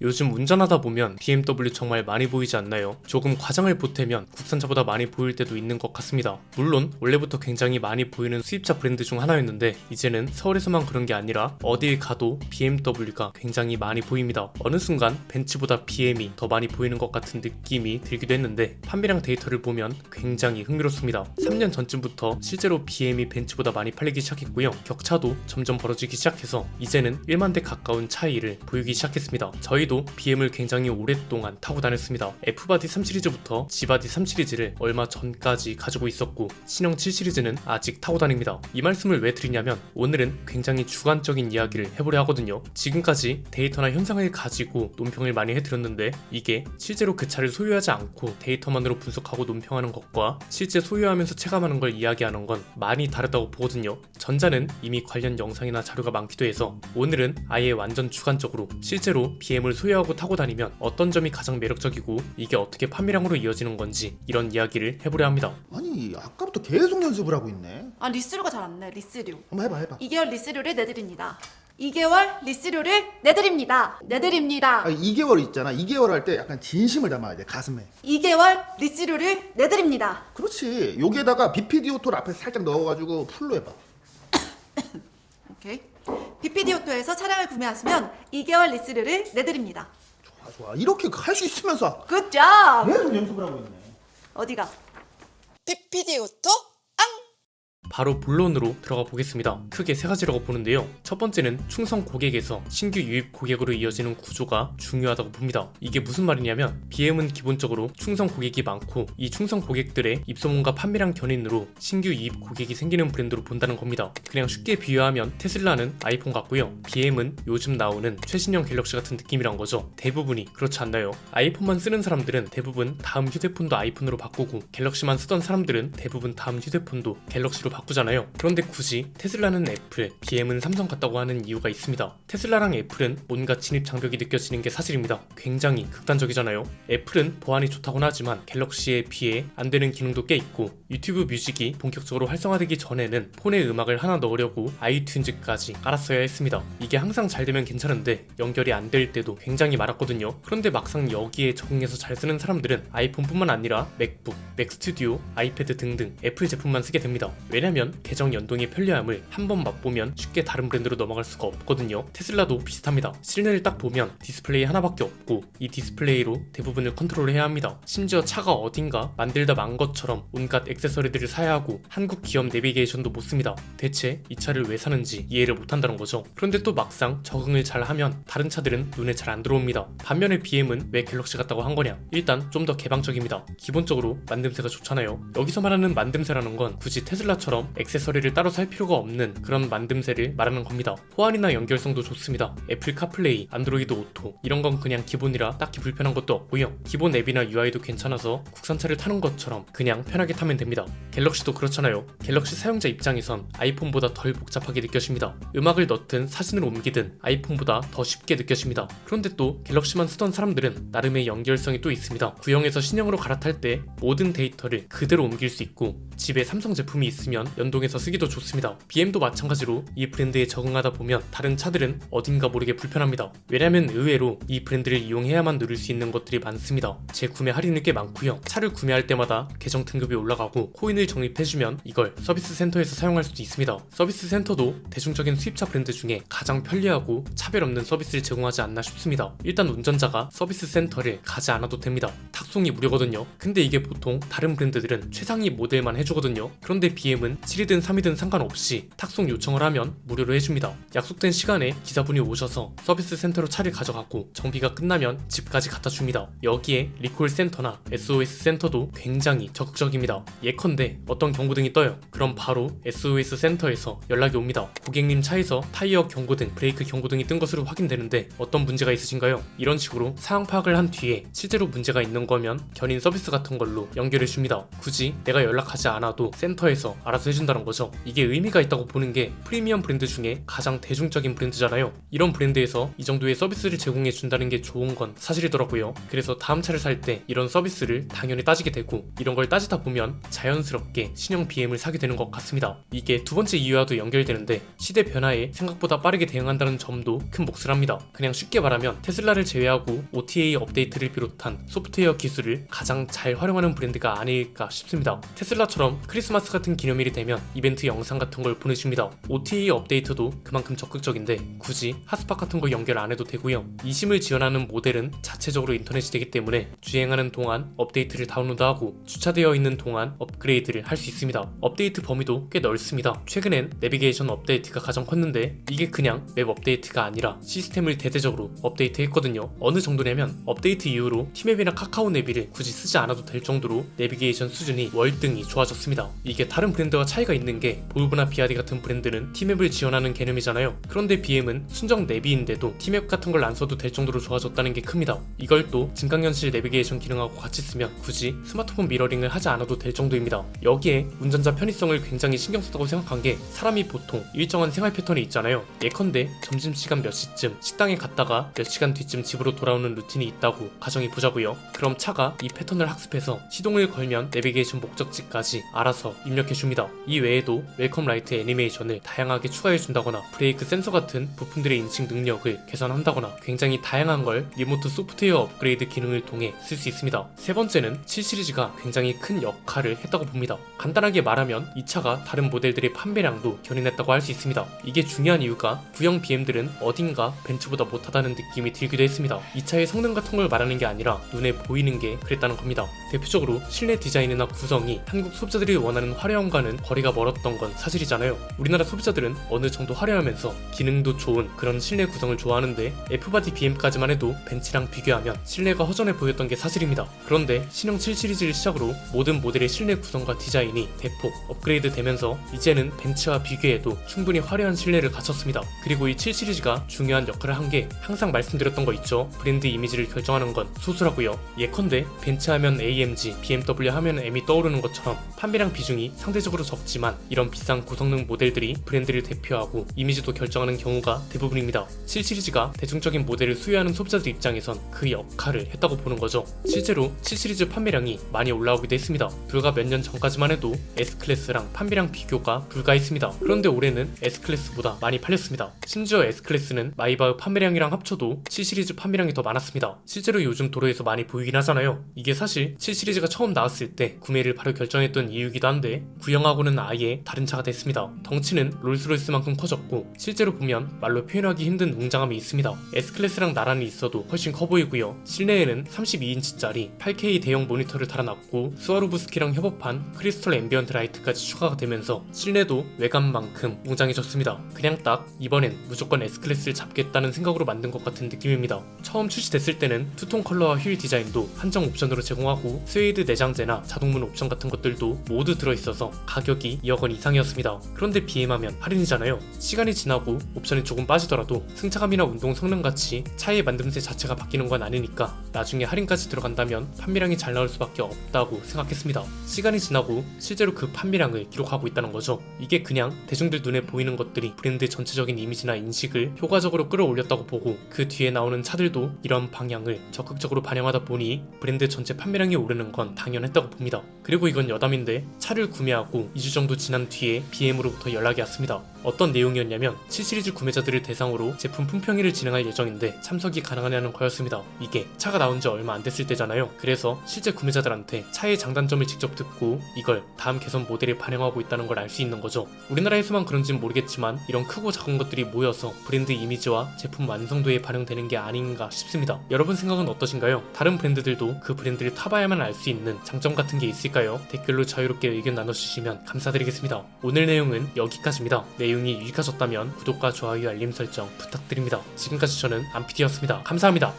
요즘 운전하다 보면 BMW 정말 많이 보이지 않나요? 조금 과장을 보태면 국산차보다 많이 보일 때도 있는 것 같습니다. 물론 원래부터 굉장히 많이 보이는 수입차 브랜드 중 하나였는데 이제는 서울에서만 그런 게 아니라 어딜 가도 BMW가 굉장히 많이 보입니다. 어느 순간 벤츠보다 BM이 더 많이 보이는 것 같은 느낌이 들기도 했는데 판매량 데이터를 보면 굉장히 흥미롭습니다. 3년 전쯤부터 실제로 BM이 벤츠보다 많이 팔리기 시작했고요. 격차도 점점 벌어지기 시작해서 이제는 1만 대 가까운 차이를 보이기 시작했습니다. 저희도 BM을 굉장히 오랫동안 타고 다녔습니다. F바디 3 시리즈부터 G바디 3 시리즈를 얼마 전까지 가지고 있었고 신형 7 시리즈는 아직 타고 다닙니다. 이 말씀을 왜 드리냐면 오늘은 굉장히 주관적인 이야기를 해보려 하거든요. 지금까지 데이터나 현상을 가지고 논평을 많이 해드렸는데 이게 실제로 그 차를 소유하지 않고 데이터만으로 분석하고 논평하는 것과 실제 소유하면서 체감하는 걸 이야기하는 건 많이 다르다고 보거든요. 전자는 이미 관련 영상이나 자료가 많기도 해서 오늘은 아예 완전 주관적으로 실제로 BM을 소유하고 타고 다니면 어떤 점이 가장 매력적이고 이게 어떻게 판매량으로 이어지는 건지 이런 이야기를 해보려 합니다. 아니 아까부터 계속 연습을 하고 있네. 아 리스료가 잘 안 나. 리스료. 한번 해봐. 2개월 리스료를 내드립니다. 2개월 리스료를 내드립니다. 내드립니다. 2개월 있잖아. 2개월 할 때 약간 진심을 담아야 돼. 가슴에. 2개월 리스료를 내드립니다. 그렇지. 여기에다가 BPD 오토를 앞에 살짝 넣어가지고 풀로 해봐. 오케이. BPD 오토에서 차량을 구매하시면 2개월 리스료를 내드립니다. 좋아. 이렇게 할 수 있으면서 굿잡! 계속 연습을 하고 있네. 어디가? BPD 오토 바로 본론으로 들어가 보겠습니다. 크게 세 가지라고 보는데요. 첫 번째는 충성 고객에서 신규 유입 고객으로 이어지는 구조가 중요하다고 봅니다. 이게 무슨 말이냐면 BM은 기본적으로 충성 고객이 많고 이 충성 고객들의 입소문과 판매량 견인으로 신규 유입 고객이 생기는 브랜드로 본다는 겁니다. 그냥 쉽게 비유하면 테슬라는 아이폰 같고요. BM은 요즘 나오는 최신형 갤럭시 같은 느낌이란 거죠. 대부분이 그렇지 않나요? 아이폰만 쓰는 사람들은 대부분 다음 휴대폰도 아이폰으로 바꾸고 갤럭시만 쓰던 사람들은 대부분 다음 휴대폰도 갤럭시로 바꾸잖아요. 그런데 굳이 테슬라는 애플, BM은 삼성 같다고 하는 이유가 있습니다. 테슬라랑 애플은 뭔가 진입 장벽이 느껴지는 게 사실입니다. 굉장히 극단적이잖아요. 애플은 보안이 좋다고는 하지만 갤럭시에 비해 안 되는 기능도 꽤 있고 유튜브 뮤직이 본격적으로 활성화되기 전에는 폰에 음악을 하나 넣으려고 아이튠즈까지 깔았어야 했습니다. 이게 항상 잘 되면 괜찮은데 연결이 안 될 때도 굉장히 많았거든요. 그런데 막상 여기에 적응해서 잘 쓰는 사람들은 아이폰뿐만 아니라 맥북, 맥스튜디오, 아이패드 등등 애플 제품만 쓰게 됩니다. 왜냐면 계정 연동의 편리함을 한번 맛보면 쉽게 다른 브랜드로 넘어갈 수가 없거든요. 테슬라도 비슷합니다. 실내를 딱 보면 디스플레이 하나밖에 없고 이 디스플레이로 대부분을 컨트롤해야 합니다. 심지어 차가 어딘가 만들다 만 것처럼 온갖 액세서리들을 사야 하고 한국 기업 내비게이션도 못 씁니다. 대체 이 차를 왜 사는지 이해를 못한다는 거죠. 그런데 또 막상 적응을 잘 하면 다른 차들은 눈에 잘 안 들어옵니다. 반면에 BM은 왜 갤럭시 같다고 한 거냐? 일단 좀 더 개방적입니다. 기본적으로 만듦새가 좋잖아요. 여기서 말하는 만듦새라는 건 굳이 테슬라처럼 액세서리를 따로 살 필요가 없는 그런 만듦새를 말하는 겁니다. 호환이나 연결성도 좋습니다. 애플 카플레이, 안드로이드 오토 이런 건 그냥 기본이라 딱히 불편한 것도 없고요. 기본 앱이나 UI도 괜찮아서 국산차를 타는 것처럼 그냥 편하게 타면 됩니다. 갤럭시도 그렇잖아요. 갤럭시 사용자 입장에선 아이폰보다 덜 복잡하게 느껴집니다. 음악을 넣든 사진을 옮기든 아이폰보다 더 쉽게 느껴집니다. 그런데 또 갤럭시만 쓰던 사람들은 나름의 연결성이 또 있습니다. 구형에서 신형으로 갈아탈 때 모든 데이터를 그대로 옮길 수 있고 집에 삼성 제품이 있으면 연동해서 쓰기도 좋습니다. BM도 마찬가지로 이 브랜드에 적응하다 보면 다른 차들은 어딘가 모르게 불편합니다. 왜냐면 의외로 이 브랜드를 이용해야만 누릴 수 있는 것들이 많습니다. 재구매 할인이 꽤 많고요. 차를 구매할 때마다 계정 등급이 올라가고 코인을 적립해주면 이걸 서비스 센터에서 사용할 수도 있습니다. 서비스 센터도 대중적인 수입차 브랜드 중에 가장 편리하고 차별 없는 서비스를 제공하지 않나 싶습니다. 일단 운전자가 서비스 센터를 가지 않아도 됩니다. 탁송이 무료거든요. 근데 이게 보통 다른 브랜드들은 최상위 모델만 해주거든요. 그런데 BM은 7이든 3이든 상관없이 탁송 요청을 하면 무료로 해줍니다. 약속된 시간에 기사분이 오셔서 서비스 센터로 차를 가져가고 정비가 끝나면 집까지 갖다 줍니다. 여기에 리콜 센터나 SOS 센터도 굉장히 적극적입니다. 예컨대 어떤 경고등이 떠요. 그럼 바로 SOS 센터에서 연락이 옵니다. 고객님 차에서 타이어 경고등, 브레이크 경고등이 뜬 것으로 확인되는데 어떤 문제가 있으신가요? 이런 식으로 상황 파악을 한 뒤에 실제로 문제가 있는 거면 견인 서비스 같은 걸로 연결해 줍니다. 굳이 내가 연락하지 않아도 센터에서 알아서 알아서 해준다는 거죠. 이게 의미가 있다고 보는 게 프리미엄 브랜드 중에 가장 대중적인 브랜드잖아요. 이런 브랜드에서 이 정도의 서비스를 제공해 준다는 게 좋은 건 사실이더라고요. 그래서 다음 차를 살 때 이런 서비스를 당연히 따지게 되고, 이런 걸 따지다 보면 자연스럽게 신형 BM을 사게 되는 것 같습니다. 이게 두 번째 이유와도 연결되는데, 시대 변화에 생각보다 빠르게 대응한다는 점도 큰 몫을 합니다. 그냥 쉽게 말하면 테슬라를 제외하고 OTA 업데이트를 비롯한 소프트웨어 기술을 가장 잘 활용하는 브랜드가 아닐까 싶습니다. 테슬라처럼 크리스마스 같은 기념일이 되면 이벤트 영상 같은 걸 보내줍니다. OTA 업데이트도 그만큼 적극적인데 굳이 핫스팟 같은 거 연결 안 해도 되고요. eSIM을 지원하는 모델은 자체적으로 인터넷이 되기 때문에 주행하는 동안 업데이트를 다운로드하고 주차되어 있는 동안 업그레이드를 할 수 있습니다. 업데이트 범위도 꽤 넓습니다. 최근엔 내비게이션 업데이트가 가장 컸는데, 이게 그냥 맵 업데이트가 아니라 시스템을 대대적으로 업데이트했거든요. 어느 정도냐면 업데이트 이후로 티맵이나 카카오 내비를 굳이 쓰지 않아도 될 정도로 내비게이션 수준이 월등히 좋아졌습니다. 이게 다른 브랜드와 차이가 있는 게, 볼보나 비아디 같은 브랜드는 티맵을 지원하는 개념이잖아요. 그런데 BM은 순정 내비인데도 티맵 같은 걸 안 써도 될 정도로 좋아졌다는 게 큽니다. 이걸 또 증강현실 내비게이션 기능하고 같이 쓰면 굳이 스마트폰 미러링을 하지 않아도 될 정도입니다. 여기에 운전자 편의성을 굉장히 신경 썼다고 생각한 게, 사람이 보통 일정한 생활 패턴이 있잖아요. 예컨대 점심시간 몇 시쯤 식당에 갔다가 몇 시간 뒤쯤 집으로 돌아오는 루틴이 있다고 가정해 보자고요. 그럼 차가 이 패턴을 학습해서 시동을 걸면 내비게이션 목적지까지 알아서 입력해줍니다. 이 외에도 웰컴 라이트 애니메이션을 다양하게 추가해준다거나 브레이크 센서 같은 부품들의 인식 능력을 개선한다거나, 굉장히 다양한 걸 리모트 소프트웨어 업그레이드 기능을 통해 쓸 수 있습니다. 세 번째는 7 시리즈가 굉장히 큰 역할을 했다고 봅니다. 간단하게 말하면 이 차가 다른 모델들의 판매량도 견인했다고 할 수 있습니다. 이게 중요한 이유가, 구형 BM들은 어딘가 벤츠보다 못하다는 느낌이 들기도 했습니다. 이 차의 성능 같은 걸 말하는 게 아니라 눈에 보이는 게 그랬다는 겁니다. 대표적으로 실내 디자인이나 구성이 한국 소비자들이 원하는 화려함과는 거리가 멀었던 건 사실이잖아요. 우리나라 소비자들은 어느 정도 화려하면서 기능도 좋은 그런 실내 구성을 좋아하는데, F바디 BM까지만 해도 벤츠랑 비교하면 실내가 허전해 보였던 게 사실입니다. 그런데 신형 7 시리즈를 시작으로 모든 모델의 실내 구성과 디자인이 대폭 업그레이드 되면서 이제는 벤츠와 비교해도 충분히 화려한 실내를 갖췄습니다. 그리고 이 7 시리즈가 중요한 역할을 한 게, 항상 말씀드렸던 거 있죠. 브랜드 이미지를 결정하는 건 소수라고요. 예컨대 벤츠 하면 AMG, BMW 하면 M이 떠오르는 것처럼 판매량 비중이 상대적으로 적지만 이런 비싼 고성능 모델들이 브랜드를 대표하고 이미지도 결정하는 경우가 대부분입니다. 7 시리즈가 대중적인 모델을 수요하는 소비자들 입장에선 그 역할을 했다고 보는 거죠. 실제로 7 시리즈 판매량이 많이 올라오기도 했습니다. 불과 몇 년 전까지만 해도 S클래스랑 판매량 비교가 불가했습니다. 그런데 올해는 S클래스보다 많이 팔렸습니다. 심지어 S클래스는 마이바흐 판매량이랑 합쳐도 7 시리즈 판매량이 더 많았습니다. 실제로 요즘 도로에서 많이 보이긴 하잖아요. 이게 사실 7 시리즈가 처음 나왔을 때 구매를 바로 결정했던 이유이기도 한데, 구형하고는 아예 다른 차가 됐습니다. 덩치는 롤스로이스만큼 커졌고, 실제로 보면 말로 표현하기 힘든 웅장함이 있습니다. S클래스랑 나란히 있어도 훨씬 커 보이고요. 실내에는 32인치짜리 8K 대형 모니터를 달아놨고, 스와로브스키랑 협업한 크리스털 앰비언트 라이트까지 추가가 되면서 실내도 외관만큼 웅장해졌습니다. 그냥 딱 이번엔 무조건 S클래스를 잡겠다는 생각으로 만든 것 같은 느낌입니다. 처음 출시됐을 때는 투톤 컬러와 휠 디자인도 한정 옵션으로 제공하고, 스웨이드 내장재나 자동문 옵션 같은 것들도 모두 들어있어서 가격이 2억 원 이상이었습니다. 그런데 BM하면 할인이잖아요. 시간이 지나고 옵션이 조금 빠지더라도 승차감이나 운동 성능같이 차의 만듦새 자체가 바뀌는 건 아니니까 나중에 할인까지 들어간다면 판매량이 잘 나올 수밖에 없다고 생각했습니다. 시간이 지나고 실제로 그 판매량을 기록하고 있다는 거죠. 이게 그냥 대중들 눈에 보이는 것들이 브랜드 전체적인 이미지나 인식을 효과적으로 끌어올렸다고 보고, 그 뒤에 나오는 차들도 이런 방향을 적극적으로 반영하다 보니 브랜드 전체 판매량이 오르는 건 당연했다고 봅니다. 그리고 이건 여담인데, 차를 구매하고 2주 정도 지난 뒤에 BM으로부터 연락이 왔습니다. 어떤 내용이었냐면, 7 시리즈 구매자들을 대상으로 제품 품평회를 진행할 예정인데 참석이 가능하냐는 거였습니다. 이게 차가 나온 지 얼마 안 됐을 때잖아요. 그래서 실제 구매자들한테 차의 장단점을 직접 듣고 이걸 다음 개선 모델에 반영하고 있다는 걸 알 수 있는 거죠. 우리나라에서만 그런지는 모르겠지만 이런 크고 작은 것들이 모여서 브랜드 이미지와 제품 완성도에 반영되는 게 아닌가 싶습니다. 여러분 생각은 어떠신가요? 다른 브랜드들도 그 브랜드를 타봐야만 알 수 있는 장점 같은 게 있을까요? 댓글로 자유롭게 의견 나눠주시면 감사드리겠습니다. 오늘 내용은 여기까지입니다. 내용이 유익하셨다면 구독과 좋아요, 알림 설정 부탁드립니다. 지금까지 저는 안피디였습니다. 감사합니다.